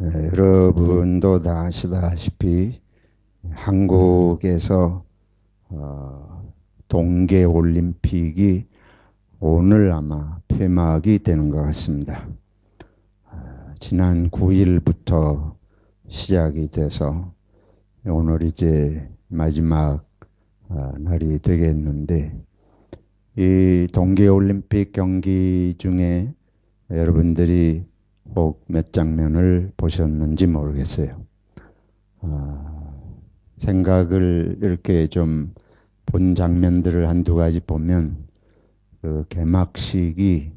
여러분도 다 아시다시피 한국에서 동계올림픽이 오늘 아마 폐막이 되는 것 같습니다. 지난 9일부터 시작이 돼서 오늘 이제 마지막 날이 되겠는데, 이 동계올림픽 경기 중에 여러분들이 혹 몇 장면을 보셨는지 모르겠어요. 생각을 이렇게 좀 본 장면들을 한두 가지 보면, 그 개막식이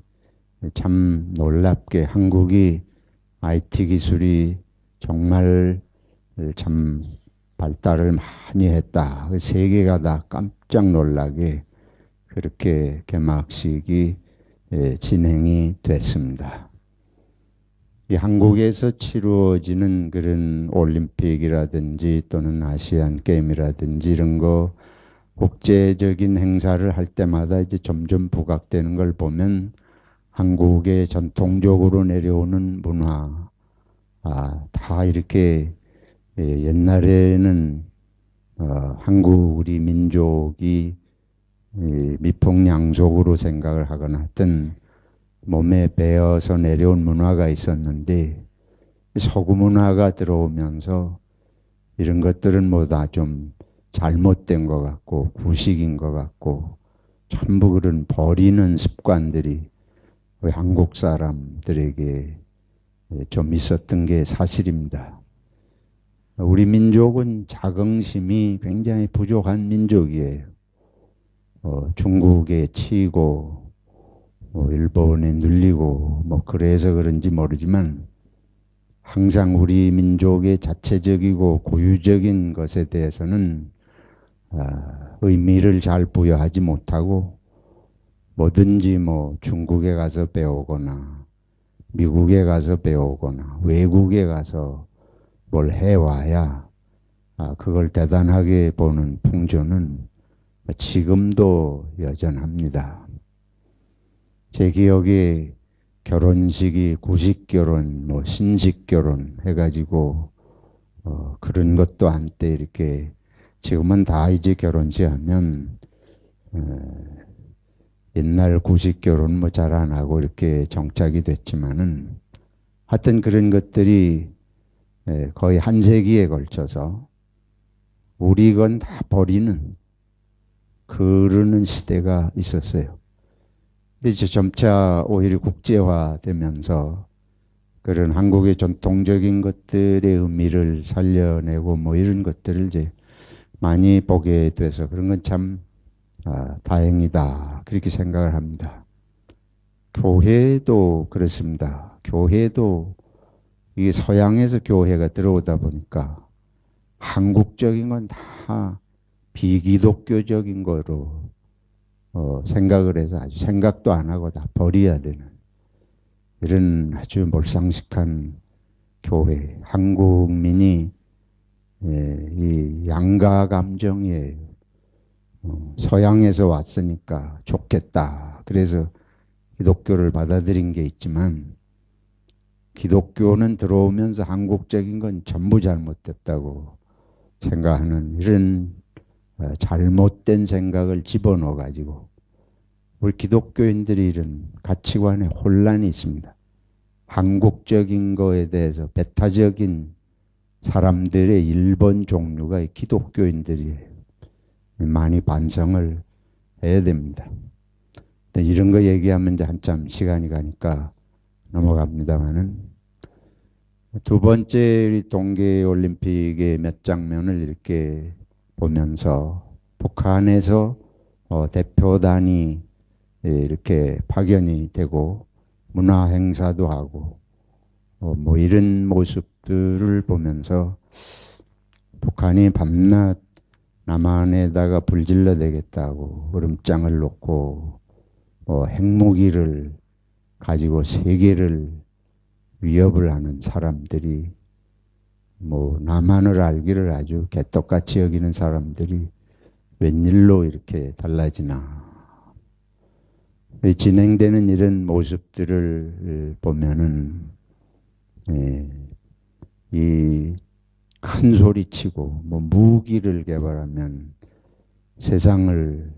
참 놀랍게 한국이 IT 기술이 정말 참 발달을 많이 했다. 세계가 다 깜짝 놀라게 그렇게 개막식이 진행이 됐습니다. 이 한국에서 치루어지는 그런 올림픽이라든지 또는 아시안 게임이라든지 이런 거 국제적인 행사를 할 때마다 이제 점점 부각되는 걸 보면 한국의 전통적으로 내려오는 문화, 다 이렇게 옛날에는 한국 우리 민족이 미풍양속으로 생각을 하거나 하여튼 몸에 배어서 내려온 문화가 있었는데, 서구 문화가 들어오면서 이런 것들은 뭐 다 좀 잘못된 것 같고 구식인 것 같고 전부 그런 버리는 습관들이 우리 한국 사람들에게 좀 있었던 게 사실입니다. 우리 민족은 자긍심이 굉장히 부족한 민족이에요. 중국에 치이고 일본에 눌리고 그래서 그런지 모르지만 항상 우리 민족의 자체적이고 고유적인 것에 대해서는 의미를 잘 부여하지 못하고 뭐든지 중국에 가서 배우거나 미국에 가서 배우거나 외국에 가서 뭘 해와야 그걸 대단하게 보는 풍조는 지금도 여전합니다. 제 기억에 결혼식이 구식결혼, 신식결혼 해가지고 그런 것도 한때 이렇게, 지금은 다 이제 결혼식 하면 옛날 구식결혼 잘 안 하고 이렇게 정착이 됐지만은 하여튼 그런 것들이 거의 한 세기에 걸쳐서 우리 건 다 버리는 그러는 시대가 있었어요. 근데 이제 점차 오히려 국제화되면서 그런 한국의 전통적인 것들의 의미를 살려내고 이런 것들을 이제 많이 보게 돼서 그런 건 참 다행이다, 그렇게 생각을 합니다. 교회도 그렇습니다. 교회도 이게 서양에서 교회가 들어오다 보니까 한국적인 건 다 비기독교적인 거로 생각을 해서 아주 생각도 안 하고 다 버려야 되는 이런 아주 몰상식한 교회. 한국민이 이 양가 감정이에요. 서양에서 왔으니까 좋겠다, 그래서 기독교를 받아들인 게 있지만, 기독교는 들어오면서 한국적인 건 전부 잘못됐다고 생각하는 이런 잘못된 생각을 집어넣어 가지고 우리 기독교인들이 이런 가치관에 혼란이 있습니다. 한국적인 거에 대해서 배타적인 사람들의 1번 종류가 기독교인들이에요. 많이 반성을 해야 됩니다. 이런 거 얘기하면 이제 한참 시간이 가니까 넘어갑니다만은, 두 번째 동계올림픽의 몇 장면을 이렇게 보면서 북한에서 대표단이 이렇게 파견이 되고 문화 행사도 하고 이런 모습들을 보면서 북한이 밤낮 남한에다가 불질러 대겠다고 얼음장을 놓고 핵무기를 가지고 세계를 위협을 하는 사람들이, 남한을 알기를 아주 개떡같이 여기는 사람들이 웬일로 이렇게 달라지나. 진행되는 이런 모습들을 보면은 이 큰 소리 치고 뭐 무기를 개발하면 세상을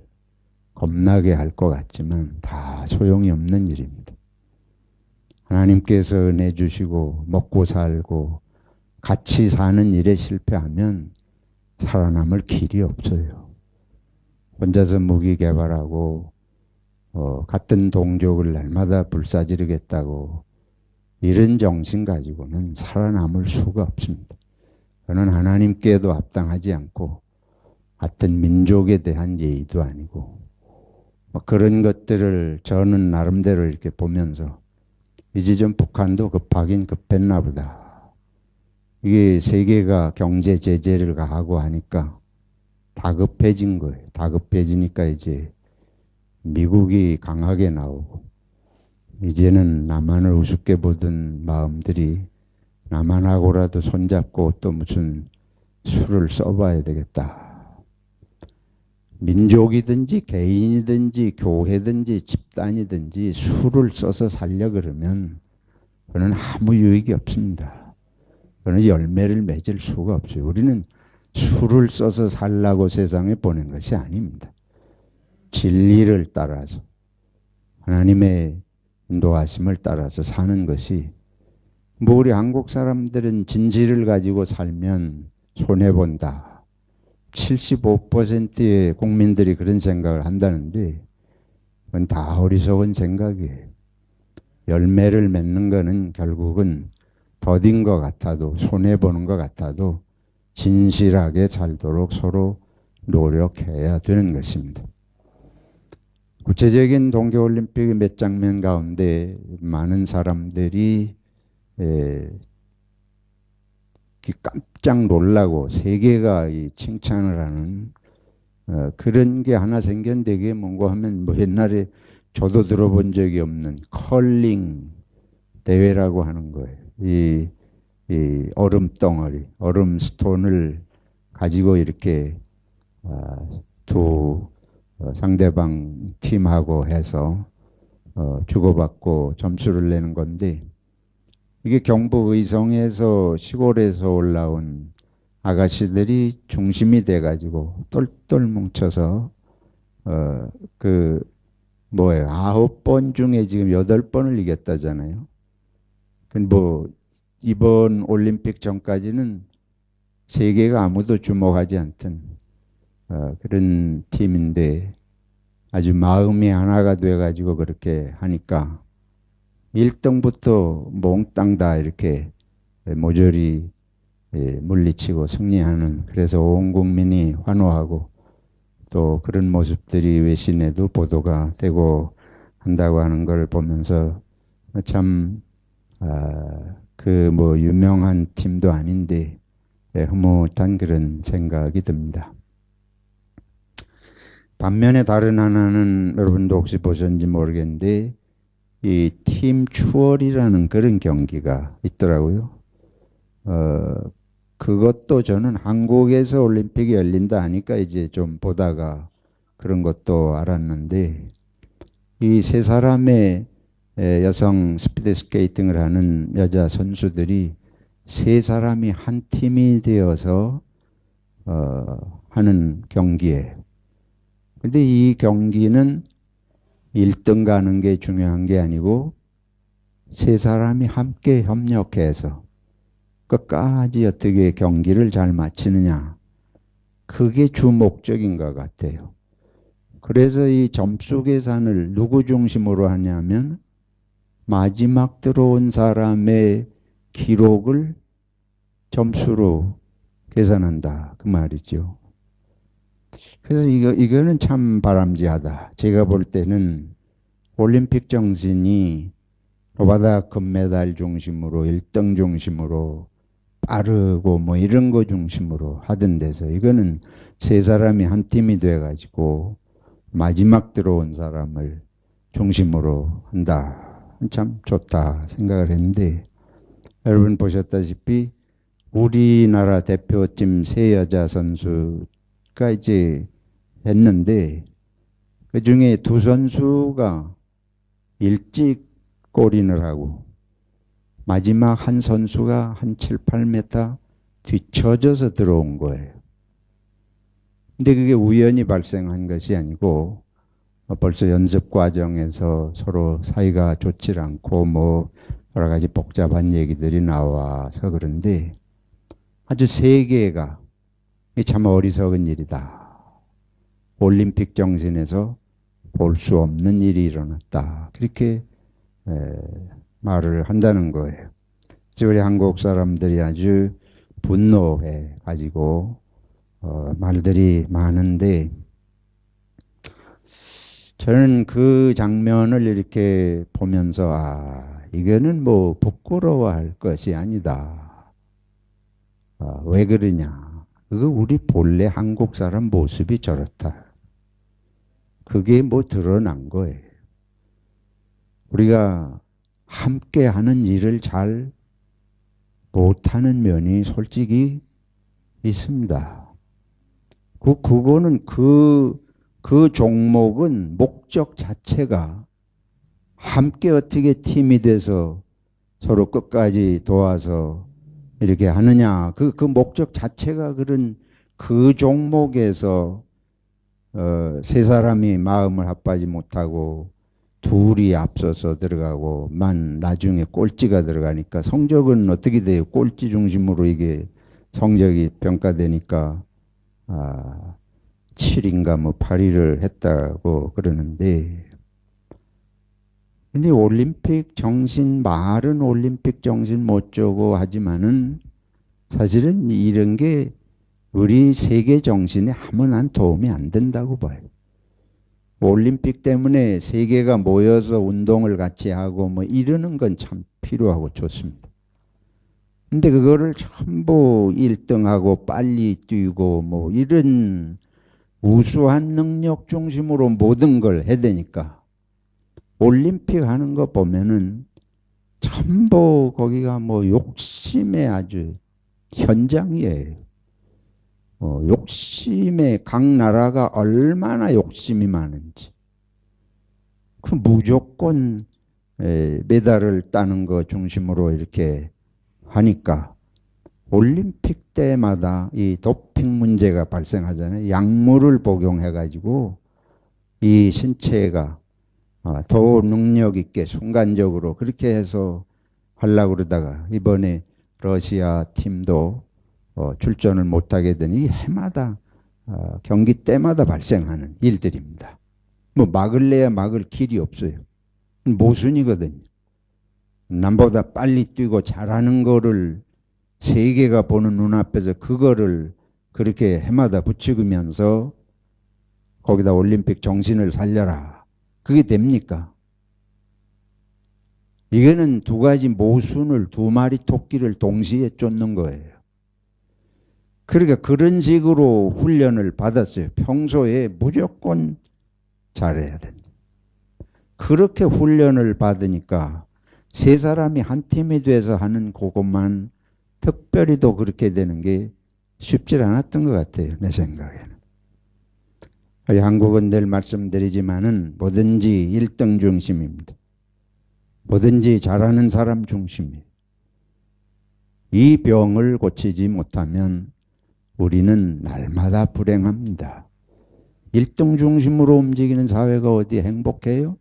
겁나게 할 것 같지만 다 소용이 없는 일입니다. 하나님께서 은혜 주시고 먹고 살고 같이 사는 일에 실패하면 살아남을 길이 없어요. 혼자서 무기 개발하고 같은 동족을 날마다 불사지르겠다고 이런 정신 가지고는 살아남을 수가 없습니다. 그는 하나님께도 합당하지 않고 같은 민족에 대한 예의도 아니고 그런 것들을 저는 나름대로 이렇게 보면서 이제 좀 북한도 급하긴 급했나 보다. 이게 세계가 경제 제재를 가하고 하니까 다급해진 거예요. 다급해지니까 이제 미국이 강하게 나오고 이제는 남한을 우습게 보던 마음들이 남한하고라도 손잡고 또 무슨 수를 써봐야 되겠다. 민족이든지 개인이든지 교회든지 집단이든지 수를 써서 살려 그러면 그는 아무 유익이 없습니다. 그는 열매를 맺을 수가 없어요. 우리는 수를 써서 살라고 세상에 보낸 것이 아닙니다. 진리를 따라서 하나님의 인도하심을 따라서 사는 것이 뭐 우리 한국 사람들은 진실을 가지고 살면 손해본다. 75%의 국민들이 그런 생각을 한다는데 그건 다 어리석은 생각이에요. 열매를 맺는 거는 결국은 더딘 것 같아도 손해보는 것 같아도 진실하게 살도록 서로 노력해야 되는 것입니다. 구체적인 동계올림픽의 몇 장면 가운데 많은 사람들이 깜짝 놀라고 세계가 칭찬을 하는 그런 게 하나 생겼는데 그게 뭔가 하면 뭐 옛날에 저도 들어본 적이 없는 컬링 대회라고 하는 거예요. 이 얼음 덩어리, 얼음 스톤을 가지고 이렇게 두 상대방 팀하고 해서 주고받고 점수를 내는 건데 이게 경북 의성에서 시골에서 올라온 아가씨들이 중심이 돼가지고 똘똘 뭉쳐서 9번 중에 지금 8번을 이겼다잖아요. 뭐 이번 올림픽 전까지는 세계가 아무도 주목하지 않던 그런 팀인데 아주 마음이 하나가 돼가지고 그렇게 하니까 1등부터 몽땅 다 이렇게 모조리 물리치고 승리하는 그래서 온 국민이 환호하고 또 그런 모습들이 외신에도 보도가 되고 한다고 하는 걸 보면서 참 유명한 팀도 아닌데 흐뭇한 그런 생각이 듭니다. 반면에 다른 하나는 여러분도 혹시 보셨는지 모르겠는데 이 팀 추월이라는 그런 경기가 있더라고요. 그것도 저는 한국에서 올림픽이 열린다 하니까 이제 좀 보다가 그런 것도 알았는데 이 세 사람의 여성 스피드 스케이팅을 하는 여자 선수들이 세 사람이 한 팀이 되어서 하는 경기예요. 근데 이 경기는 1등 가는 게 중요한 게 아니고 세 사람이 함께 협력해서 끝까지 어떻게 경기를 잘 마치느냐 그게 주 목적인 것 같아요. 그래서 이 점수 계산을 누구 중심으로 하냐면 마지막 들어온 사람의 기록을 점수로 계산한다 그 말이죠. 그래서 이거는 참 바람직하다. 제가 볼 때는 올림픽 정신이 노바다 금메달 중심으로 1등 중심으로 빠르고 뭐 이런 거 중심으로 하던 데서 이거는 세 사람이 한 팀이 돼가지고 마지막 들어온 사람을 중심으로 한다. 참 좋다 생각을 했는데 여러분 보셨다시피 우리나라 대표팀 세 여자 선수가 이제 했는데 그 중에 두 선수가 일찍 골인을 하고 마지막 한 선수가 한 7, 8m 뒤쳐져서 들어온 거예요. 근데 그게 우연히 발생한 것이 아니고 벌써 연습 과정에서 서로 사이가 좋지 않고 뭐 여러 가지 복잡한 얘기들이 나와서 그런데 아주 세계가 참 어리석은 일이다. 올림픽 정신에서 볼 수 없는 일이 일어났다. 그렇게 말을 한다는 거예요. 우리 한국 사람들이 아주 분노해 가지고 말들이 많은데 저는 그 장면을 이렇게 보면서 이거는 뭐 부끄러워할 것이 아니다. 왜 그러냐? 그거 우리 본래 한국 사람 모습이 저렇다. 그게 뭐 드러난 거예요. 우리가 함께 하는 일을 잘 못하는 면이 솔직히 있습니다. 그거는 그 종목은 목적 자체가 함께 어떻게 팀이 돼서 서로 끝까지 도와서 이렇게 하느냐. 그 목적 자체가 그런 그 종목에서 세 사람이 마음을 합하지 못하고 둘이 앞서서 들어가고 나중에 꼴찌가 들어가니까 성적은 어떻게 돼요? 꼴찌 중심으로 이게 성적이 평가되니까 7인가 뭐 8위를 했다고 그러는데 근데 올림픽 정신 말은 올림픽 정신 못저고 하지만은 사실은 이런 게 우리 세계 정신에 아무런 도움이 안 된다고 봐요. 올림픽 때문에 세계가 모여서 운동을 같이 하고 뭐 이러는 건 참 필요하고 좋습니다. 근데 그거를 전부 1등하고 빨리 뛰고 뭐 이런 우수한 능력 중심으로 모든 걸 해야 되니까 올림픽 하는 거 보면은 전부 거기가 뭐 욕심의 아주 현장이에요. 욕심에 각 나라가 얼마나 욕심이 많은지 그 무조건 메달을 따는 거 중심으로 이렇게 하니까 올림픽 때마다 이 도핑 문제가 발생하잖아요. 약물을 복용해 가지고 이 신체가 더 능력 있게 순간적으로 그렇게 해서 하려고 그러다가 이번에 러시아 팀도 출전을 못하게 되니 해마다 경기 때마다 발생하는 일들입니다. 뭐 막을래야 막을 길이 없어요. 모순이거든요. 남보다 빨리 뛰고 잘하는 거를 세계가 보는 눈앞에서 그거를 그렇게 해마다 부추기면서 거기다 올림픽 정신을 살려라. 그게 됩니까? 이거는 두 가지 모순을 두 마리 토끼를 동시에 쫓는 거예요. 그러니까 그런 식으로 훈련을 받았어요. 평소에 무조건 잘해야 된다. 그렇게 훈련을 받으니까 세 사람이 한 팀이 돼서 하는 그것만 특별히 더 그렇게 되는 게 쉽지 않았던 것 같아요. 내 생각에는. 한국은 늘 말씀드리지만은 뭐든지 1등 중심입니다. 뭐든지 잘하는 사람 중심이에요. 이 병을 고치지 못하면 우리는 날마다 불행합니다. 1등 중심으로 움직이는 사회가 어디 행복해요?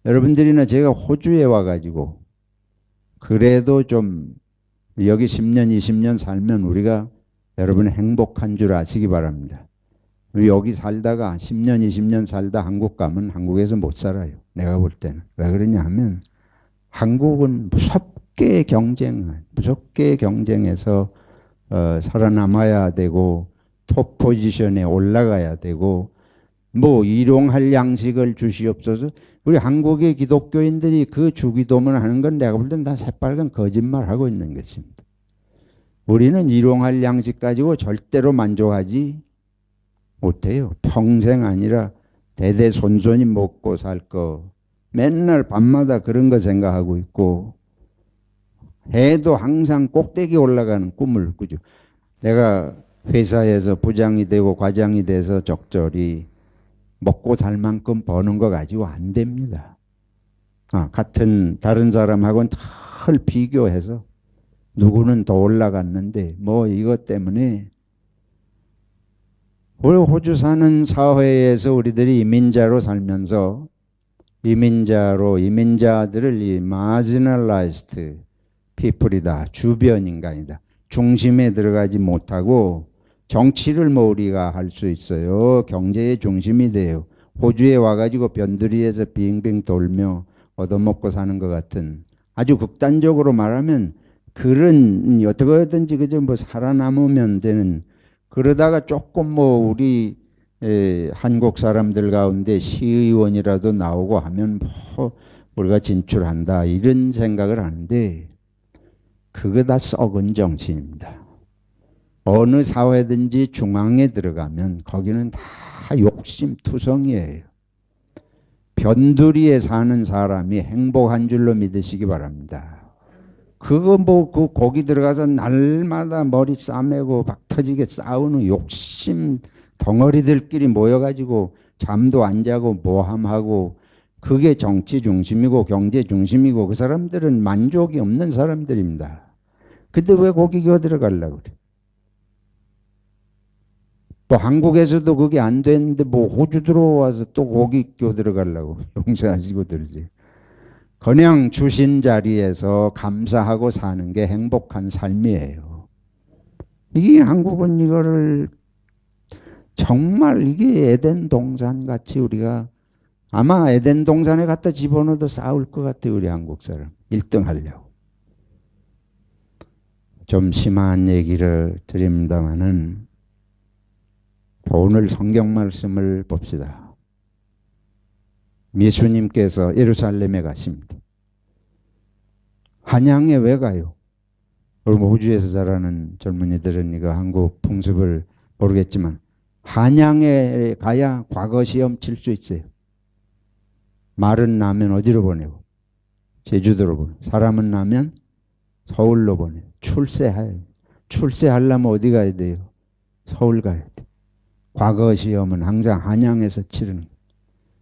여러분들이나 제가 호주에 와가지고 그래도 좀 여기 10년, 20년 살면 우리가 여러분 행복한 줄 아시기 바랍니다. 여기 살다가 10년, 20년 살다 한국 가면 한국에서 못 살아요. 내가 볼 때는. 왜 그러냐 하면 한국은 무섭게 경쟁해서 살아남아야 되고 톱 포지션에 올라가야 되고 뭐 일용할 양식을 주시옵소서. 우리 한국의 기독교인들이 그 주기도문 하는 건 내가 볼 땐 다 새빨간 거짓말하고 있는 것입니다. 우리는 일용할 양식 가지고 절대로 만족하지 못해요. 평생 아니라 대대손손이 먹고 살 거 맨날 밤마다 그런 거 생각하고 있고 해도 항상 꼭대기 올라가는 꿈을 꾸죠. 내가 회사에서 부장이 되고 과장이 돼서 적절히 먹고 살 만큼 버는 거 가지고 안 됩니다. 같은 다른 사람하고는 늘 비교해서 누구는 더 올라갔는데 뭐 이것 때문에 우리 호주 사는 사회에서 우리들이 이민자로 살면서 이민자들을 이 marginalized people이다. 주변 인간이다. 중심에 들어가지 못하고 정치를 뭐 우리가 할 수 있어요. 경제의 중심이 돼요. 호주에 와가지고 변두리에서 빙빙 돌며 얻어먹고 사는 것 같은 아주 극단적으로 말하면 그런 어떻게든지 그저 뭐 살아남으면 되는 그러다가 조금 뭐 우리 한국 사람들 가운데 시의원이라도 나오고 하면 뭐 우리가 진출한다 이런 생각을 하는데 그거 다 썩은 정신입니다. 어느 사회든지 중앙에 들어가면 거기는 다 욕심투성이에요. 변두리에 사는 사람이 행복한 줄로 믿으시기 바랍니다. 그거 뭐 그 거기 들어가서 날마다 머리 싸매고 박 터지게 싸우는 욕심 덩어리들끼리 모여가지고 잠도 안 자고 모함하고 그게 정치 중심이고 경제 중심이고 그 사람들은 만족이 없는 사람들입니다. 근데 왜 거기 기어 들어가려고 그래? 또 한국에서도 그게 안 되는데 뭐 호주 들어와서 또 거기 기어 들어가려고 용서하시고 들으지. 그냥 주신 자리에서 감사하고 사는 게 행복한 삶이에요. 이게 한국은 이거를 정말 이게 에덴 동산 같이 우리가 아마 에덴 동산에 갖다 집어넣어도 싸울 것 같아요. 우리 한국 사람 1등 하려고. 좀 심한 얘기를 드립니다마는 오늘 성경 말씀을 봅시다. 예수님께서 예루살렘에 가십니다. 한양에 왜 가요? 우리 호주에서 자라는 젊은이들은 이거 한국 풍습을 모르겠지만 한양에 가야 과거 시험 칠 수 있어요. 말은 나면 어디로 보내고? 제주도로 보내고. 사람은 나면 서울로 보내고. 출세하려면 어디 가야 돼요? 서울 가야 돼. 과거 시험은 항상 한양에서 치르는 거예요.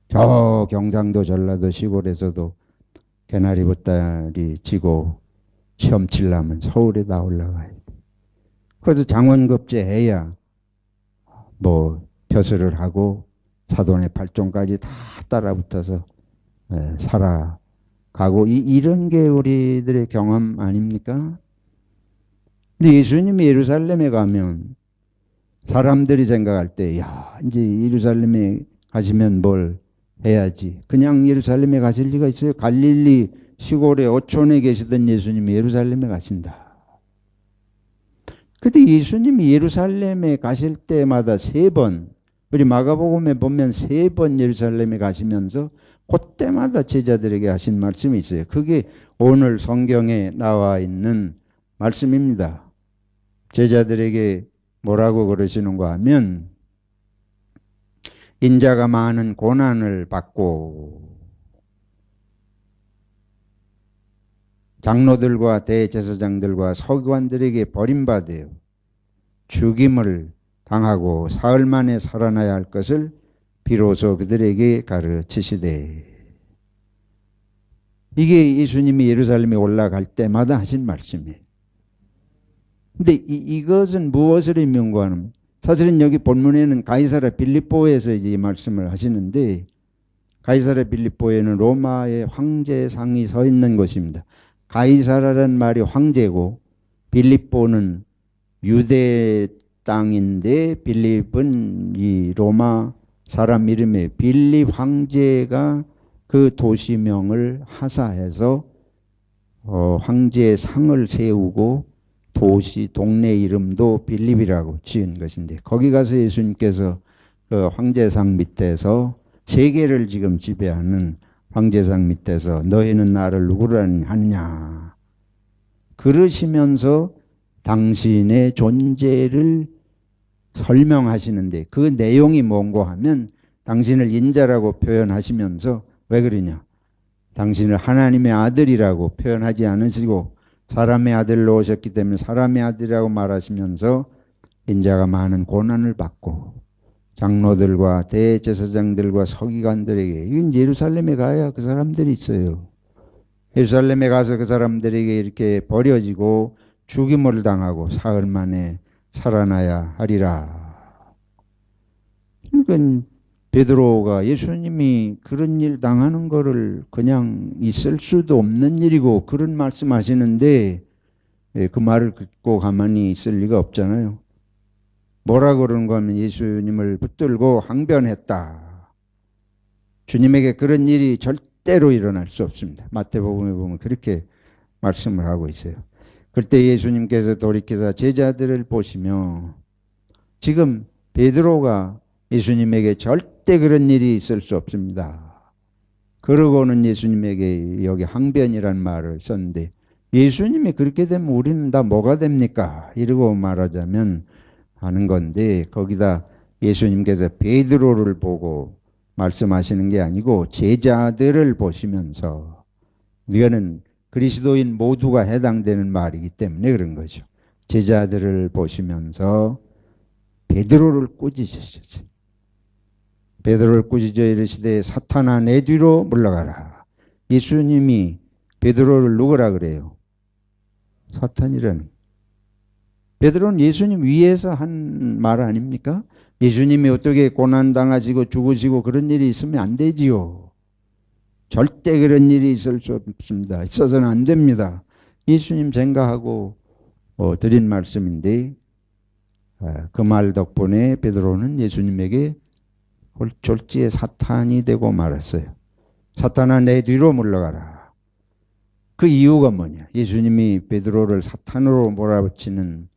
저 경상도 전라도 시골에서도 개나리 보따리 지고 시험 치려면 서울에 다 올라가야 돼. 그래서 장원급제 해야 뭐 벼슬을 하고 사돈의 팔종까지 다 따라붙어서 살아가고 이런 게 우리들의 경험 아닙니까? 근데 예수님이 예루살렘에 가면 사람들이 생각할 때 야 이제 예루살렘에 가시면 뭘 해야지. 그냥 예루살렘에 가실 리가 있어요? 갈릴리 시골의 어촌에 계시던 예수님이 예루살렘에 가신다. 근데 예수님이 예루살렘에 가실 때마다 3번, 우리 마가복음에 보면 3번 예루살렘에 가시면서 그때마다 제자들에게 하신 말씀이 있어요. 그게 오늘 성경에 나와 있는 말씀입니다. 제자들에게 뭐라고 그러시는가 하면 인자가 많은 고난을 받고 장로들과 대제사장들과 서기관들에게 버림받아요. 죽임을 당하고 사흘 만에 살아나야 할 것을 비로소 그들에게 가르치시되. 이게 예수님이 예루살렘에 올라갈 때마다 하신 말씀이에요. 근데 이것은 무엇을 의미하는? 사실은 여기 본문에는 가이사랴 빌립보에서 이제 이 말씀을 하시는데 가이사랴 빌립보에는 로마의 황제상이 서 있는 곳입니다. 가이사랴라는 말이 황제고 빌립보는 유대 땅인데 빌립은 이 로마 사람 이름이에요. 빌립 황제가 그 도시명을 하사해서 황제의 상을 세우고 도시 동네 이름도 빌립이라고 지은 것인데 거기 가서 예수님께서 그 황제상 밑에서 세계를 지금 지배하는 황제상 밑에서 너희는 나를 누구라 하느냐 그러시면서 당신의 존재를 설명하시는데 그 내용이 뭔고 하면 당신을 인자라고 표현하시면서 왜 그러냐? 당신을 하나님의 아들이라고 표현하지 않으시고 사람의 아들로 오셨기 때문에 사람의 아들이라고 말하시면서 인자가 많은 고난을 받고 장로들과 대제사장들과 서기관들에게 이건 예루살렘에 가야 그 사람들이 있어요. 예루살렘에 가서 그 사람들에게 이렇게 버려지고 죽임을 당하고 사흘 만에 살아나야 하리라. 그러니까 베드로가 예수님이 그런 일 당하는 거를 그냥 있을 수도 없는 일이고 그런 말씀하시는데 그 말을 듣고 가만히 있을 리가 없잖아요. 뭐라 그러는가 하면 예수님을 붙들고 항변했다. 주님에게 그런 일이 절대로 일어날 수 없습니다. 마태복음에 보면 그렇게 말씀을 하고 있어요. 그때 예수님께서 돌이켜서 제자들을 보시며 지금 베드로가 예수님에게 절대 그런 일이 있을 수 없습니다. 그러고는 예수님에게 여기 항변이란 말을 썼는데 예수님이 그렇게 되면 우리는 다 뭐가 됩니까? 이러고 말하자면 하는 건데 거기다 예수님께서 베드로를 보고 말씀하시는 게 아니고 제자들을 보시면서 이거는 그리스도인 모두가 해당되는 말이기 때문에 그런 거죠. 제자들을 보시면서 베드로를 꾸짖으셨어요. 베드로를 꾸짖어 이르시되 사탄아 내 뒤로 물러가라. 예수님이 베드로를 누구라 그래요? 사탄이라는. 베드로는 예수님 위에서 한 말 아닙니까? 예수님이 어떻게 고난당하시고 죽으시고 그런 일이 있으면 안 되지요. 절대 그런 일이 있을 수 없습니다. 있어서는 안 됩니다. 예수님 생각하고 드린 말씀인데 그 말 덕분에 베드로는 예수님에게 졸지에 사탄이 되고 말았어요. 사탄아 내 뒤로 물러가라. 그 이유가 뭐냐? 예수님이 베드로를 사탄으로 몰아붙이는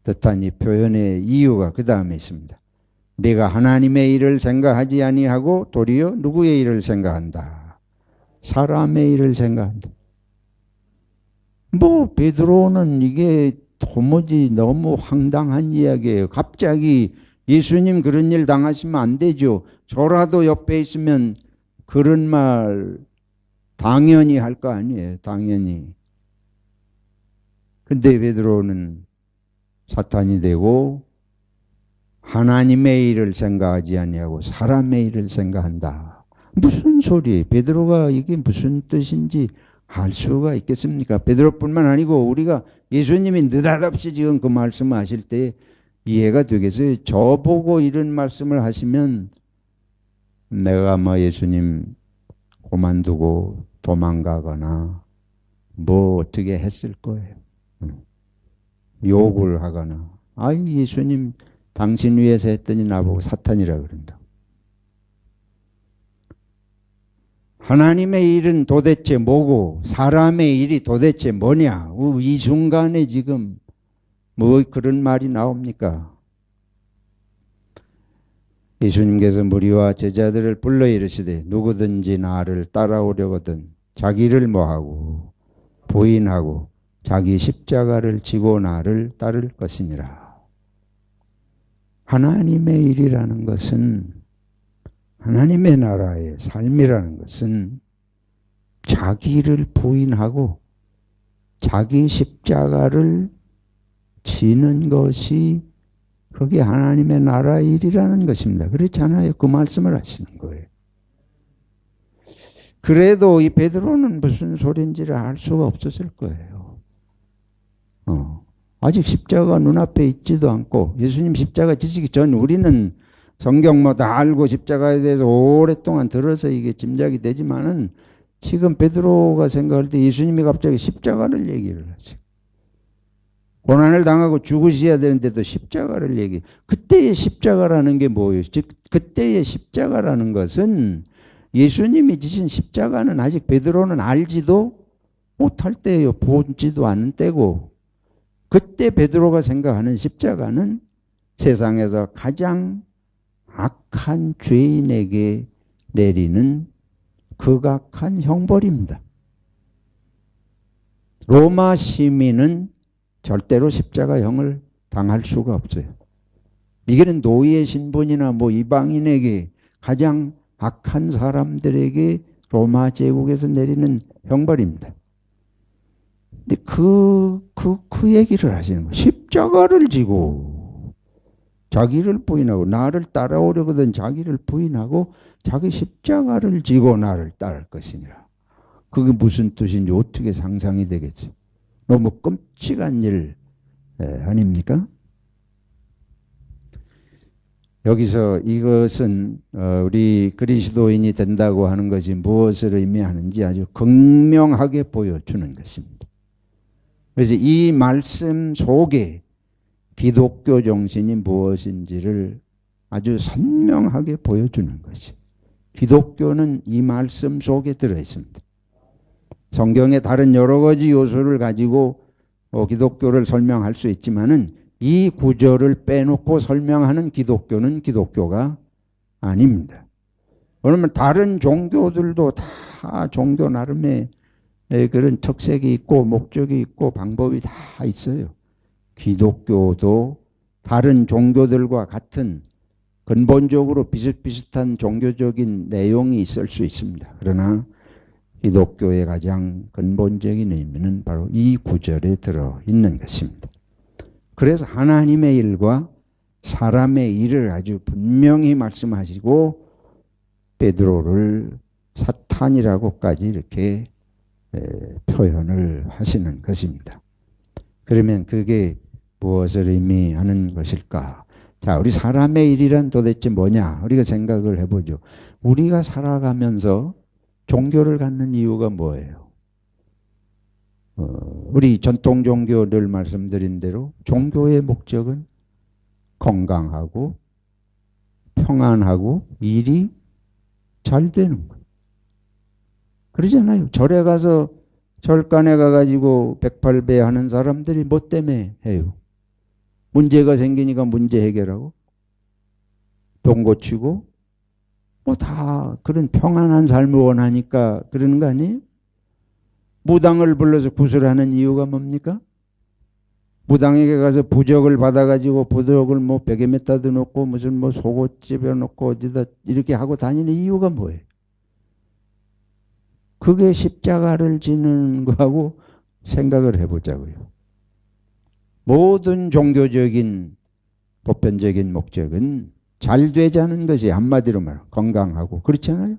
듯한 이 표현의 이유가 그 다음에 있습니다. 내가 하나님의 일을 생각하지 아니하고 도리어 누구의 일을 생각한다? 사람의 일을 생각한다. 뭐 베드로는 이게 도무지 너무 황당한 이야기예요. 갑자기 예수님 그런 일 당하시면 안 되죠. 저라도 옆에 있으면 그런 말 당연히 할 거 아니에요. 당연히. 근데 베드로는 사탄이 되고 하나님의 일을 생각하지 아니하고 사람의 일을 생각한다. 무슨 소리? 베드로가 이게 무슨 뜻인지 알 수가 있겠습니까? 베드로뿐만 아니고 우리가 예수님이 느닷없이 지금 그 말씀을 하실 때 이해가 되겠어요. 저보고 이런 말씀을 하시면 내가 뭐 예수님 그만두고 도망가거나 뭐 어떻게 했을 거예요. 욕을 하거나 아이 예수님 당신 위해서 했더니 나보고 사탄이라 그런다. 하나님의 일은 도대체 뭐고 사람의 일이 도대체 뭐냐. 이 순간에 지금 뭐 그런 말이 나옵니까? 예수님께서 무리와 제자들을 불러 이르시되 누구든지 나를 따라오려거든 자기를 뭐하고 부인하고 자기 십자가를 지고 나를 따를 것이니라. 하나님의 일이라는 것은 하나님의 나라의 삶이라는 것은 자기를 부인하고 자기 십자가를 지는 것이 그게 하나님의 나라의 일이라는 것입니다. 그렇잖아요. 그 말씀을 하시는 거예요. 그래도 이 베드로는 무슨 소리인지를 알 수가 없었을 거예요. 아직 십자가 눈앞에 있지도 않고 예수님 십자가 지시기 전 우리는 성경 뭐 다 알고 십자가에 대해서 오랫동안 들어서 이게 짐작이 되지만은 지금 베드로가 생각할 때 예수님이 갑자기 십자가를 얘기를 하죠. 고난을 당하고 죽으셔야 되는데도 십자가를 얘기해. 그때의 십자가라는 게 뭐예요? 즉 그때의 십자가라는 것은 예수님이 지신 십자가는 아직 베드로는 알지도 못할 때예요. 보지도 않은 때고 그때 베드로가 생각하는 십자가는 세상에서 가장 악한 죄인에게 내리는 극악한 형벌입니다. 로마 시민은 절대로 십자가형을 당할 수가 없어요. 이게는 노예 신분이나 뭐 이방인에게 가장 악한 사람들에게 로마 제국에서 내리는 형벌입니다. 근데 그 얘기를 하시는 거예요. 십자가를 지고 자기를 부인하고 나를 따라오려거든 자기를 부인하고 자기 십자가를 지고 나를 따를 것이니라. 그게 무슨 뜻인지 어떻게 상상이 되겠지? 너무 끔찍한 일 아닙니까? 여기서 이것은 우리 그리스도인이 된다고 하는 것이 무엇을 의미하는지 아주 극명하게 보여주는 것입니다. 그래서 이 말씀 속에 기독교 정신이 무엇인지를 아주 선명하게 보여주는 것이. 기독교는 이 말씀 속에 들어있습니다. 성경의 다른 여러 가지 요소를 가지고 기독교를 설명할 수 있지만은 이 구절을 빼놓고 설명하는 기독교는 기독교가 아닙니다. 그러면 다른 종교들도 다 종교 나름의 그런 특색이 있고 목적이 있고 방법이 다 있어요. 기독교도 다른 종교들과 같은 근본적으로 비슷비슷한 종교적인 내용이 있을 수 있습니다. 그러나 기독교의 가장 근본적인 의미는 바로 이 구절에 들어있는 것입니다. 그래서 하나님의 일과 사람의 일을 아주 분명히 말씀하시고 베드로를 사탄이라고까지 이렇게 표현을 하시는 것입니다. 그러면 그게 무엇을 의미하는 것일까? 자, 우리 사람의 일이란 도대체 뭐냐? 우리가 생각을 해보죠. 우리가 살아가면서 종교를 갖는 이유가 뭐예요? 우리 전통 종교를 말씀드린 대로 종교의 목적은 건강하고 평안하고 일이 잘 되는 거예요. 그러잖아요. 절에 가서 절간에 가가지고 108배 하는 사람들이 뭐 때문에 해요? 문제가 생기니까 문제 해결하고 병 고치고 뭐 다 그런 평안한 삶을 원하니까 그러는 거 아니에요? 무당을 불러서 구슬하는 이유가 뭡니까? 무당에게 가서 부적을 받아가지고 부적을 뭐 벽에 매다도 놓고 무슨 뭐 속옷 집어넣고 어디다 이렇게 하고 다니는 이유가 뭐예요? 그게 십자가를 지는 거하고 생각을 해보자고요. 모든 종교적인 보편적인 목적은 잘 되자는 것이 한마디로 말하면 건강하고 그렇잖아요.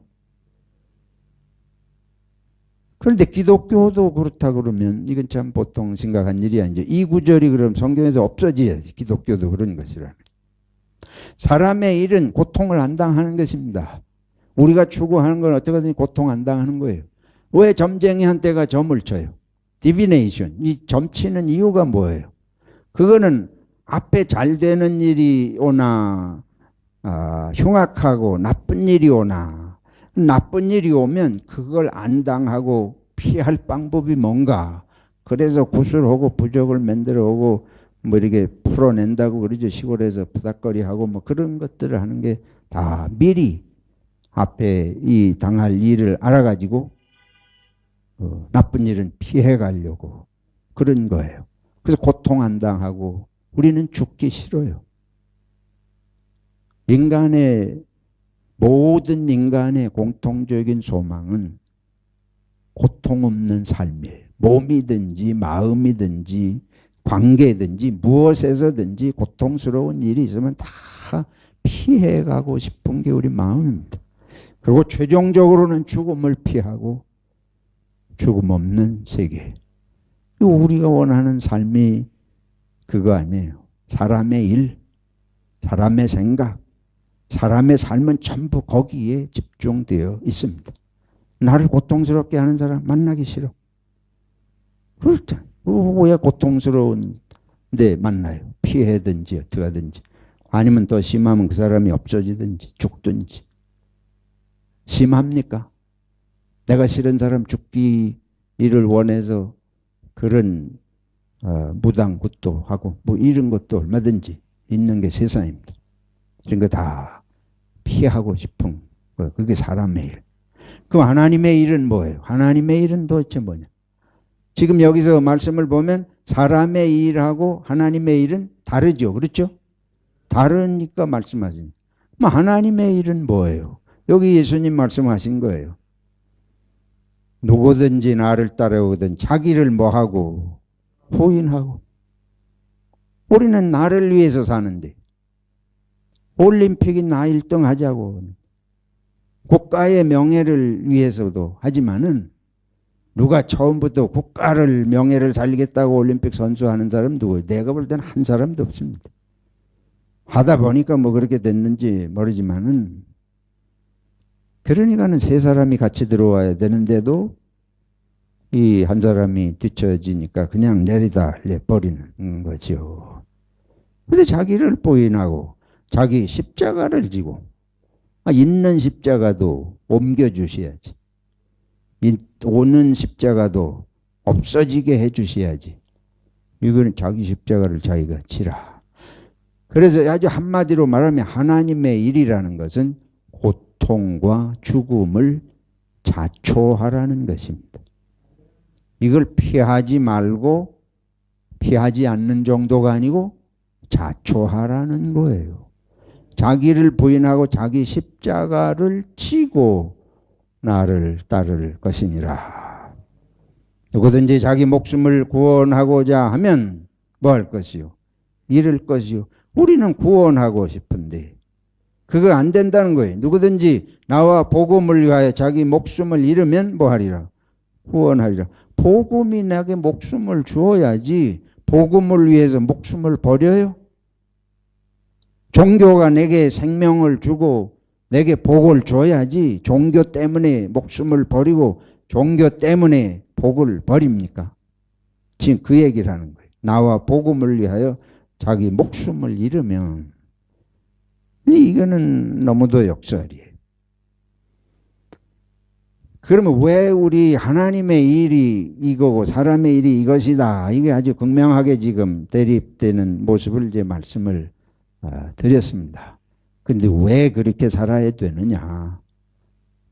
그런데 기독교도 그렇다 그러면 이건 참 보통 심각한 일이 아니죠. 이 구절이 그럼 성경에서 없어져야지. 기독교도 그런 것이라면. 사람의 일은 고통을 안 당하는 것입니다. 우리가 추구하는 건 어떻게든 고통 안 당하는 거예요. 왜 점쟁이한테가 점을 쳐요? 디비네이션. 이 점치는 이유가 뭐예요? 그거는 앞에 잘 되는 일이 오나 흉악하고 나쁜 일이 오나 나쁜 일이 오면 그걸 안 당하고 피할 방법이 뭔가. 그래서 구슬하고 부적을 만들어 오고 뭐 이렇게 풀어낸다고 그러죠. 시골에서 부닥거리하고 뭐 그런 것들을 하는 게 다 미리 앞에 이 당할 일을 알아가지고 나쁜 일은 피해 가려고 그런 거예요. 그래서 고통 안 당하고 우리는 죽기 싫어요. 모든 인간의 공통적인 소망은 고통 없는 삶이에요. 몸이든지 마음이든지 관계든지 무엇에서든지 고통스러운 일이 있으면 다 피해가고 싶은 게 우리 마음입니다. 그리고 최종적으로는 죽음을 피하고 죽음 없는 세계. 우리가 원하는 삶이 그거 아니에요. 사람의 일, 사람의 생각, 사람의 삶은 전부 거기에 집중되어 있습니다. 나를 고통스럽게 하는 사람 만나기 싫어. 그렇죠. 왜 고통스러운데 만나요? 피해든지 어떻게 하든지. 아니면 더 심하면 그 사람이 없어지든지 죽든지. 심합니까? 내가 싫은 사람 죽기를 원해서 그런 무당굿도 하고 뭐 이런 것도 얼마든지 있는 게 세상입니다. 그런 거 다 피하고 싶은 거. 그게 사람의 일. 그럼 하나님의 일은 뭐예요? 하나님의 일은 도대체 뭐냐? 지금 여기서 말씀을 보면 사람의 일하고 하나님의 일은 다르죠. 그렇죠? 다르니까 말씀하신. 그럼 하나님의 일은 뭐예요? 여기 예수님 말씀하신 거예요. 누구든지 나를 따라오든 자기를 뭐하고 부인하고. 우리는 나를 위해서 사는데 올림픽이 나 1등 하자고 국가의 명예를 위해서도 하지만은 누가 처음부터 국가를 명예를 살리겠다고 올림픽 선수하는 사람 누구예요? 내가 볼 때는 한 사람도 없습니다. 하다 보니까 뭐 그렇게 됐는지 모르지만은 그러니까는 세 사람이 같이 들어와야 되는데도 이 한 사람이 뒤처지니까 그냥 내리다 내버리는 거죠. 근데 자기를 부인하고 자기 십자가를 지고 있는 십자가도 옮겨주셔야지. 오는 십자가도 없어지게 해주셔야지. 이거는 자기 십자가를 자기가 지라. 그래서 아주 한마디로 말하면 하나님의 일이라는 것은 고통과 죽음을 자초하라는 것입니다. 이걸 피하지 말고 피하지 않는 정도가 아니고 자초하라는 거예요. 자기를 부인하고 자기 십자가를 지고 나를 따를 것이니라. 누구든지 자기 목숨을 구원하고자 하면 뭐 할 것이요? 잃을 것이요. 우리는 구원하고 싶은데 그거 안 된다는 거예요. 누구든지 나와 복음을 위하여 자기 목숨을 잃으면 뭐 하리라? 구원하리라. 복음이 나에게 목숨을 주어야지 복음을 위해서 목숨을 버려요? 종교가 내게 생명을 주고 내게 복을 줘야지 종교 때문에 목숨을 버리고 종교 때문에 복을 버립니까? 지금 그 얘기를 하는 거예요. 나와 복음을 위하여 자기 목숨을 잃으면 이거는 너무도 역설이에요. 그러면 왜 우리 하나님의 일이 이거고 사람의 일이 이것이다. 이게 아주 극명하게 지금 대립되는 모습을 이제 말씀을 드렸습니다. 근데 왜 그렇게 살아야 되느냐?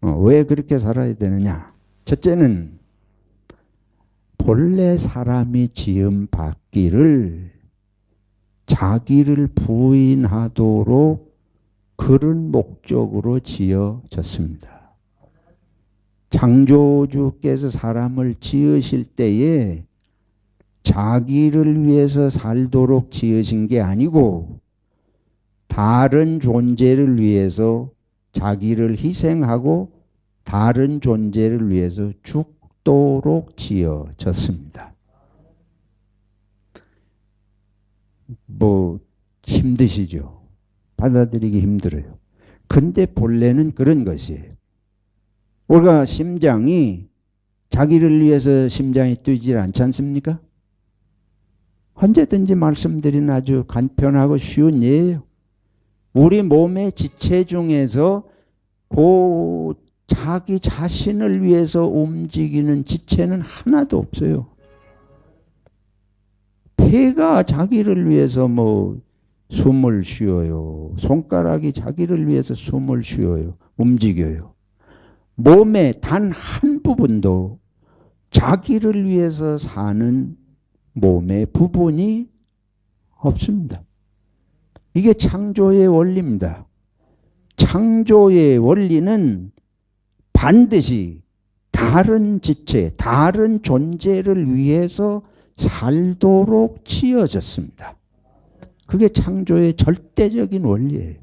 왜 그렇게 살아야 되느냐? 첫째는 본래 사람이 지음 받기를 자기를 부인하도록 그런 목적으로 지어졌습니다. 창조주께서 사람을 지으실 때에 자기를 위해서 살도록 지으신 게 아니고 다른 존재를 위해서 자기를 희생하고 다른 존재를 위해서 죽도록 지어졌습니다. 뭐 힘드시죠? 받아들이기 힘들어요. 근데 본래는 그런 것이에요. 우리가 심장이 자기를 위해서 심장이 뛰지 않지 않습니까? 언제든지 말씀드린 아주 간편하고 쉬운 예예요. 우리 몸의 지체 중에서 그 자기 자신을 위해서 움직이는 지체는 하나도 없어요. 폐가 자기를 위해서 뭐 숨을 쉬어요. 손가락이 자기를 위해서 숨을 쉬어요. 움직여요. 몸의 단 한 부분도 자기를 위해서 사는 몸의 부분이 없습니다. 이게 창조의 원리입니다. 창조의 원리는 반드시 다른 지체, 다른 존재를 위해서 살도록 지어졌습니다. 그게 창조의 절대적인 원리예요.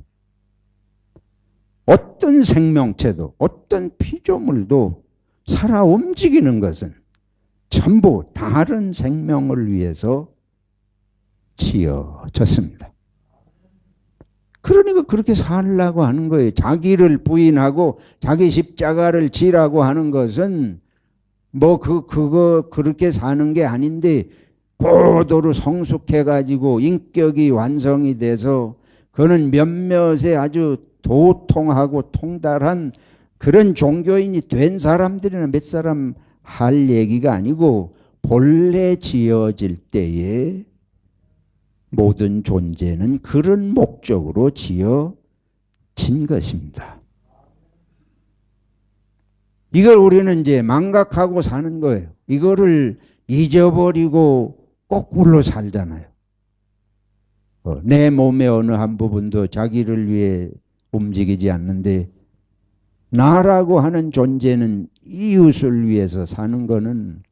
어떤 생명체도 어떤 피조물도 살아 움직이는 것은 전부 다른 생명을 위해서 지어졌습니다. 그러니까 그렇게 살라고 하는 거예요. 자기를 부인하고 자기 십자가를 지라고 하는 것은 뭐 그거 그렇게 사는 게 아닌데 고도로 성숙해가지고 인격이 완성이 돼서 그는 몇몇의 아주 도통하고 통달한 그런 종교인이 된 사람들이나 몇 사람 할 얘기가 아니고 본래 지어질 때에 모든 존재는 그런 목적으로 지어진 것입니다. 이걸 우리는 이제 망각하고 사는 거예요. 이거를 잊어버리고 거꾸로 살잖아요. 내 몸의 어느 한 부분도 자기를 위해 움직이지 않는데 나라고 하는 존재는 이웃을 위해서 사는 거는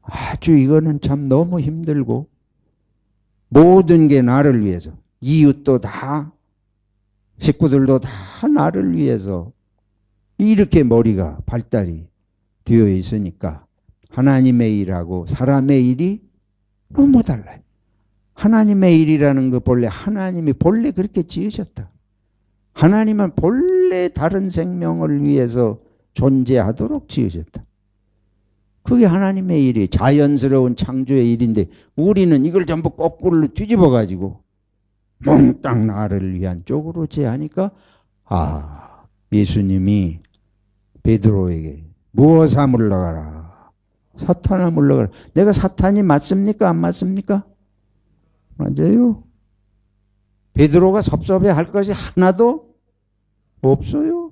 아주 이거는 참 너무 힘들고 모든 게 나를 위해서 이웃도 다 식구들도 다 나를 위해서 이렇게 머리가 발달이 되어 있으니까 하나님의 일하고 사람의 일이 너무 달라요. 하나님의 일이라는 거 하나님이 본래 그렇게 지으셨다. 하나님은 본래 다른 생명을 위해서 존재하도록 지으셨다. 그게 하나님의 일이 자연스러운 창조의 일인데 우리는 이걸 전부 거꾸로 뒤집어 가지고 몽땅 나를 위한 쪽으로 제하니까 예수님이 베드로에게 무엇아 물러가라. 사탄아 물러가라. 내가 사탄이 맞습니까? 안 맞습니까? 맞아요. 베드로가 섭섭해할 것이 하나도 없어요.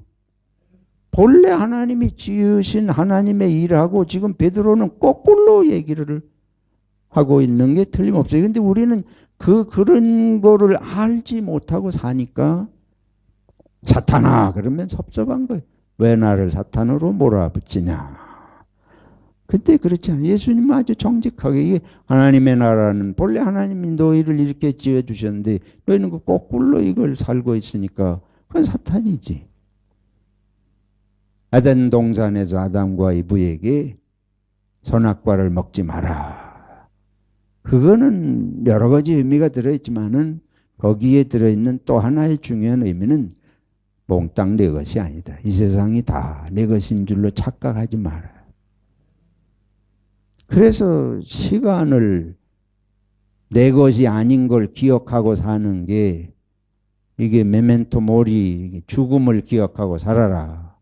본래 하나님이 지으신 하나님의 일하고 지금 베드로는 거꾸로 얘기를 하고 있는 게 틀림없어요. 근데 우리는 그런 거를 알지 못하고 사니까 사탄아 그러면 섭섭한 거예요. 왜 나를 사탄으로 몰아붙이냐. 근데 그렇지 않아요. 예수님은 아주 정직하게 이게 하나님의 나라는 본래 하나님이 너희를 이렇게 지어주셨는데 너희는 그 거꾸로 이걸 살고 있으니까 그건 사탄이지. 에덴 동산에서 아담과 이브에게 선악과를 먹지 마라. 그거는 여러 가지 의미가 들어있지만은 거기에 들어있는 또 하나의 중요한 의미는 몽땅 내 것이 아니다. 이 세상이 다 내 것인 줄로 착각하지 마라. 그래서 시간을 내 것이 아닌 걸 기억하고 사는 게 이게 메멘토 모리, 죽음을 기억하고 살아라.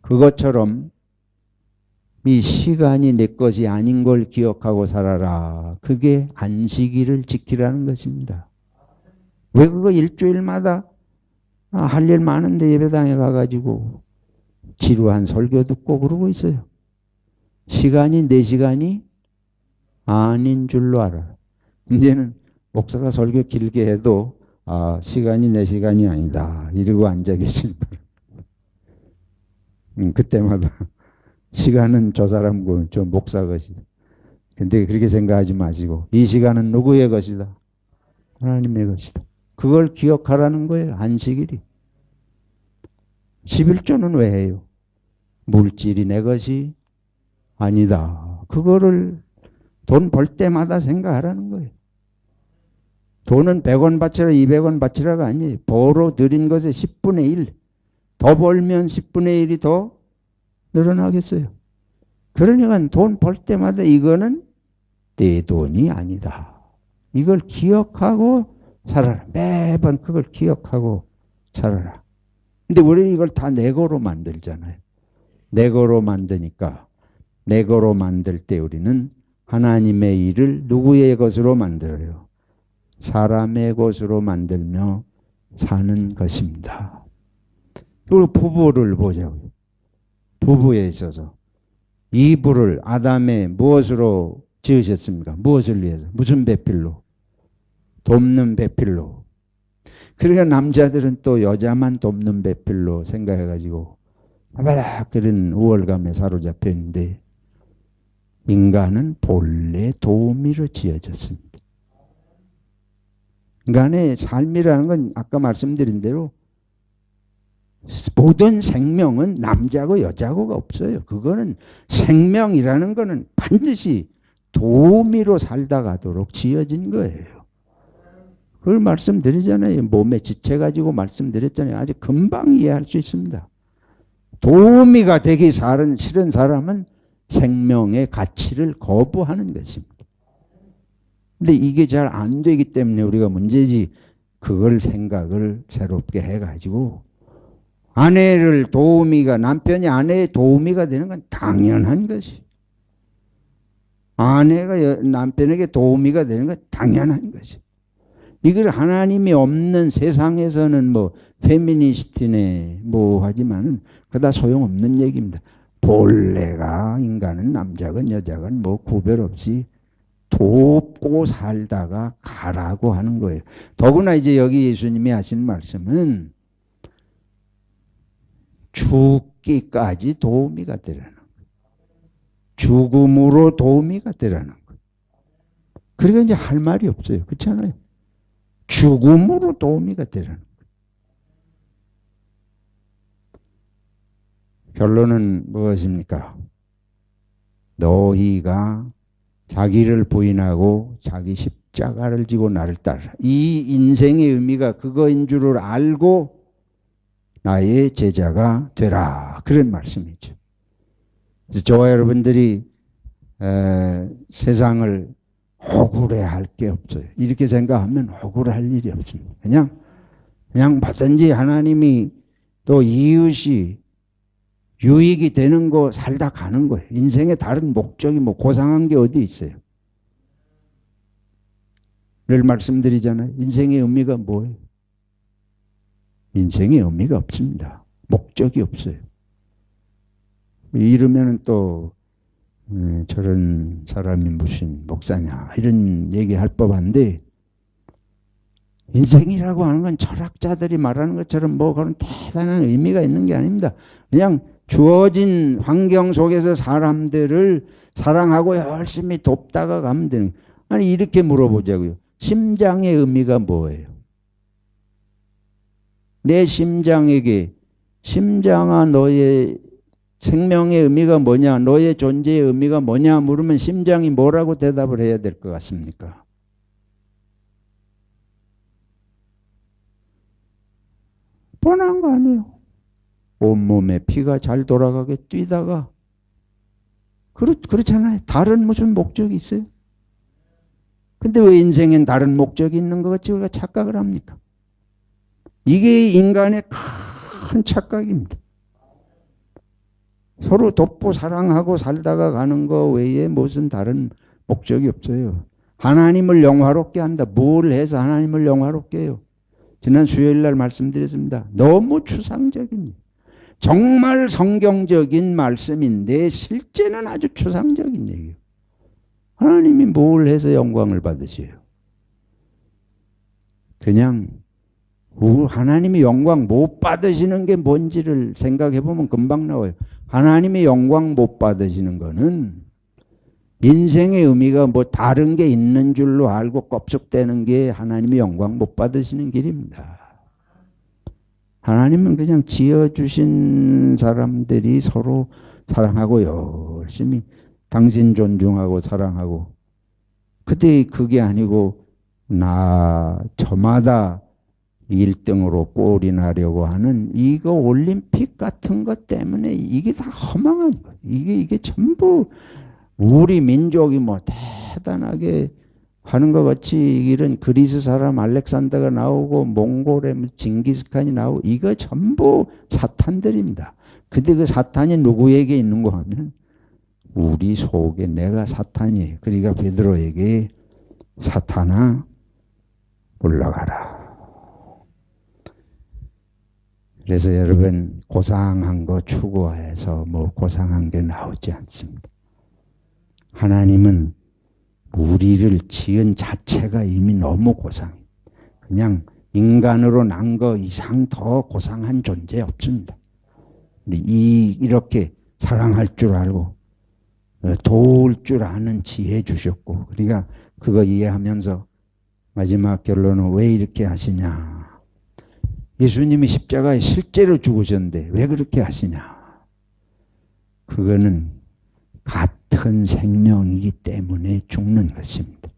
그것처럼 이 시간이 내 것이 아닌 걸 기억하고 살아라. 그게 안식일을 지키라는 것입니다. 왜 그거 일주일마다 할 일 많은데 예배당에 가가지고 지루한 설교 듣고 그러고 있어요. 시간이 내 시간이 아닌 줄로 알아. 이제는 목사가 설교 길게 해도 시간이 내 시간이 아니다. 이러고 앉아 계신 분. 그때마다 시간은 저 사람 거, 저 목사 것이다. 근데 그렇게 생각하지 마시고 이 시간은 누구의 것이다? 하나님의 것이다. 그걸 기억하라는 거예요. 안식일이. 11조는 왜 해요? 물질이 내 것이 아니다. 그거를 돈 벌 때마다 생각하라는 거예요. 돈은 100원 바치라 200원 바치라가 아니에요. 벌어 들인 것의 10분의 1. 더 벌면 10분의 1이 더 늘어나겠어요. 그러니까 돈 벌 때마다 이거는 내 돈이 아니다. 이걸 기억하고 살아라. 매번 그걸 기억하고 살아라. 근데 우리는 이걸 다 내 거로 만들잖아요. 내 거로 만드니까 내 거로 만들 때 우리는 하나님의 일을 누구의 것으로 만들어요? 사람의 것으로 만들며 사는 것입니다. 그리고 부부를 보자고요. 부부에 있어서 이브를 아담의 무엇으로 지으셨습니까? 무엇을 위해서? 무슨 배필로? 돕는 배필로. 그러니까 남자들은 또 여자만 돕는 배필로 생각해가지고 그런 우월감에 사로잡혀 있는데 인간은 본래 도우미로 지어졌습니다. 인간의 삶이라는 건 아까 말씀드린 대로 모든 생명은 남자고 여자고가 없어요. 그거는 생명이라는 거는 반드시 도우미로 살다 가도록 지어진 거예요. 그걸 말씀드리잖아요. 몸에 지체 가지고 말씀드렸잖아요. 아주 금방 이해할 수 있습니다. 도우미가 되기 싫은 사람은 생명의 가치를 거부하는 것입니다. 근데 이게 잘 안 되기 때문에 우리가 문제지 그걸 생각을 새롭게 해가지고 남편이 아내의 도우미가 되는 건 당연한 것이. 아내가 남편에게 도우미가 되는 건 당연한 것이. 이걸 하나님이 없는 세상에서는 페미니스트네 하지만은 그다 소용없는 얘기입니다. 본래가 인간은 남자건 여자건 구별 없이 돕고 살다가 가라고 하는 거예요. 더구나 이제 여기 예수님이 하신 말씀은 죽기까지 도우미가 되라는 거예요. 죽음으로 도우미가 되라는 거예요. 그러니까 이제 할 말이 없어요. 그렇잖아요. 죽음으로 도우미가 되라는 거예요. 결론은 무엇입니까? 너희가 자기를 부인하고 자기 십자가를 지고 나를 따르라. 이 인생의 의미가 그거인 줄을 알고 나의 제자가 되라. 그런 말씀이죠. 그래서 저와 여러분들이 세상을 억울해할 게 없어요. 이렇게 생각하면 억울할 일이 없습니다. 그냥 뭐든지 하나님이 또 이웃이 유익이 되는 거 살다 가는 거예요. 인생에 다른 목적이 뭐 고상한 게 어디 있어요? 늘 말씀드리잖아요. 인생의 의미가 뭐예요? 인생의 의미가 없습니다. 목적이 없어요. 이러면 또 저런 사람이 무슨 목사냐 이런 얘기할 법한데, 인생이라고 하는 건 철학자들이 말하는 것처럼 뭐 그런 대단한 의미가 있는 게 아닙니다. 그냥 주어진 환경 속에서 사람들을 사랑하고 열심히 돕다가 가면 되는 거예요. 아니 이렇게 물어보자고요. 심장의 의미가 뭐예요? 내 심장에게 심장아 너의 생명의 의미가 뭐냐, 너의 존재의 의미가 뭐냐 물으면 심장이 뭐라고 대답을 해야 될 것 같습니까? 뻔한 거 아니에요. 온몸에 피가 잘 돌아가게 뛰다가 그렇잖아요. 다른 무슨 목적이 있어요? 근데 왜 인생엔 다른 목적이 있는 것 같이 우리가 착각을 합니까? 이게 인간의 큰 착각입니다. 서로 돕고 사랑하고 살다가 가는 거 외에 무슨 다른 목적이 없어요. 하나님을 영화롭게 한다. 뭘 해서 하나님을 영화롭게 해요? 지난 수요일 날 말씀드렸습니다. 너무 추상적인, 정말 성경적인 말씀인데 실제는 아주 추상적인 얘기예요. 하나님이 뭘 해서 영광을 받으세요? 그냥 하나님이 영광 못 받으시는 게 뭔지를 생각해 보면 금방 나와요. 하나님이 영광 못 받으시는 거는 인생의 의미가 뭐 다른 게 있는 줄로 알고 껍죽대는 게 하나님이 영광 못 받으시는 길입니다. 하나님은 그냥 지어주신 사람들이 서로 사랑하고 열심히 당신 존중하고 사랑하고, 그때 그게 아니고 저마다 1등으로 골이 나려고 하는 이거 올림픽 같은 것 때문에 이게 다 허망한 거예요. 이게 전부 우리 민족이 뭐 대단하게 하는 것 같이 이런 그리스 사람 알렉산더가 나오고 몽골의 징기스칸이 나오고 이거 전부 사탄들입니다. 근데 그 사탄이 누구에게 있는 거 하면 우리 속에 내가 사탄이에요. 그러니까 베드로에게 사탄아 올라가라. 그래서 여러분 고상한 거 추구해서 뭐 고상한 게 나오지 않습니다. 하나님은 우리를 지은 자체가 이미 너무 고상해요. 그냥 인간으로 난 거 이상 더 고상한 존재 없습니다. 이렇게 사랑할 줄 알고 도울 줄 아는 지혜 주셨고, 그러니까 그거 이해하면서 마지막 결론은 왜 이렇게 하시냐. 예수님이 십자가에 실제로 죽으셨는데 왜 그렇게 하시냐. 그거는 같은 생명이기 때문에 죽는 것입니다.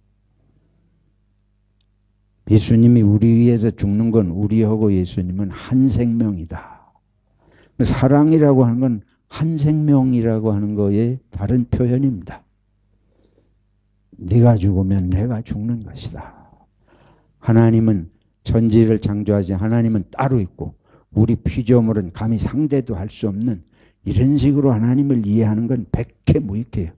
예수님이 우리 위해서 죽는 건 우리하고 예수님은 한 생명이다. 사랑이라고 하는 건 한 생명이라고 하는 거에 다른 표현입니다. 네가 죽으면 내가 죽는 것이다. 하나님은 천지를 창조하신 하나님은 따로 있고 우리 피조물은 감히 상대도 할 수 없는, 이런 식으로 하나님을 이해하는 건 백해무익해요.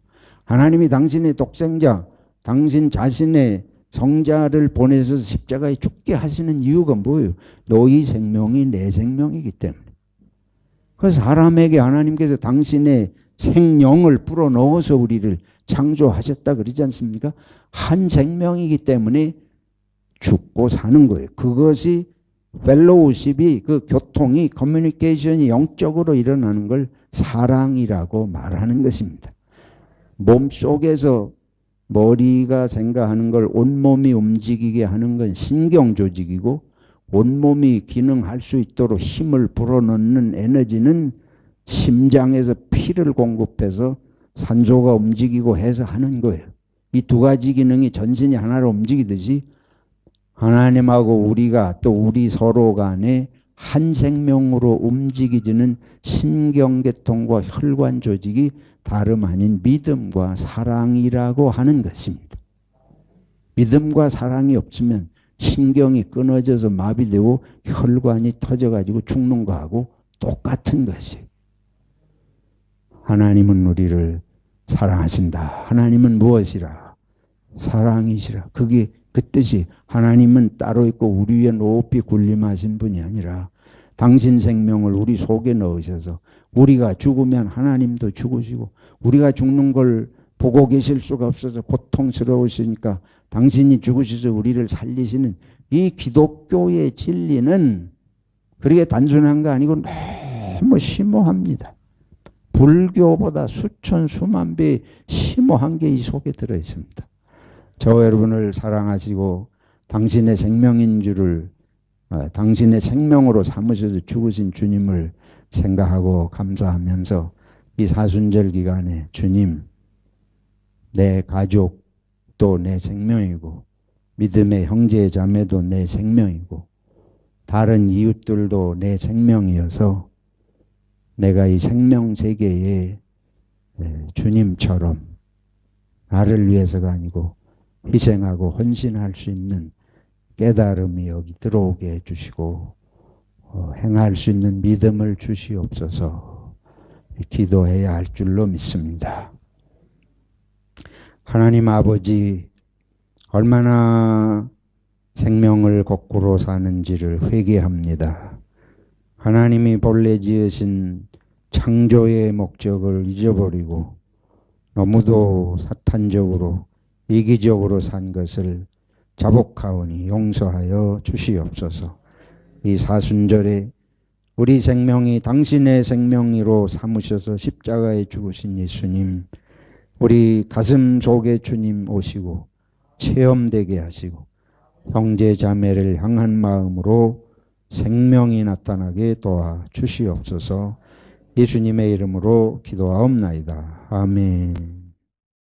하나님이 당신의 독생자, 당신 자신의 성자를 보내서 십자가에 죽게 하시는 이유가 뭐예요? 너희 생명이 내 생명이기 때문에. 그래서 사람에게 하나님께서 당신의 생명을 불어넣어서 우리를 창조하셨다 그러지 않습니까? 한 생명이기 때문에 죽고 사는 거예요. 그것이 펠로우십이, 그 교통이, 커뮤니케이션이 영적으로 일어나는 걸 사랑이라고 말하는 것입니다. 몸속에서 머리가 생각하는 걸 온몸이 움직이게 하는 건 신경조직이고, 온몸이 기능할 수 있도록 힘을 불어넣는 에너지는 심장에서 피를 공급해서 산소가 움직이고 해서 하는 거예요. 이 두 가지 기능이 전신이 하나로 움직이듯이 하나님하고 우리가 또 우리 서로 간에 한 생명으로 움직이지는 신경계통과 혈관 조직이 다름 아닌 믿음과 사랑이라고 하는 것입니다. 믿음과 사랑이 없으면 신경이 끊어져서 마비되고 혈관이 터져가지고 죽는 거하고 똑같은 것이에요. 하나님은 우리를 사랑하신다. 하나님은 무엇이라? 사랑이시라. 그게 그 뜻이 하나님은 따로 있고 우리 위에 높이 군림하신 분이 아니라 당신 생명을 우리 속에 넣으셔서 우리가 죽으면 하나님도 죽으시고 우리가 죽는 걸 보고 계실 수가 없어서 고통스러우시니까 당신이 죽으셔서 우리를 살리시는 이 기독교의 진리는 그렇게 단순한 거 아니고 너무 심오합니다. 불교보다 수천 수만 배 심오한 게 이 속에 들어 있습니다. 저 여러분을 사랑하시고 당신의 생명인 줄을 당신의 생명으로 삼으셔서 죽으신 주님을 생각하고 감사하면서 이 사순절 기간에 주님, 내 가족 또 내 생명이고 믿음의 형제 자매도 내 생명이고 다른 이웃들도 내 생명이어서 내가 이 생명 세계에 주님처럼 나를 위해서가 아니고 희생하고 헌신할 수 있는 깨달음이 여기 들어오게 해주시고 행할 수 있는 믿음을 주시옵소서 기도해야 할 줄로 믿습니다. 하나님 아버지, 얼마나 생명을 거꾸로 사는지를 회개합니다. 하나님이 본래 지으신 창조의 목적을 잊어버리고 너무도 사탄적으로 이기적으로 산 것을 자복하오니 용서하여 주시옵소서. 이 사순절에 우리 생명이 당신의 생명으로 삼으셔서 십자가에 죽으신 예수님, 우리 가슴 속에 주님 오시고 체험되게 하시고 형제 자매를 향한 마음으로 생명이 나타나게 도와 주시옵소서. 예수님의 이름으로 기도하옵나이다. 아멘.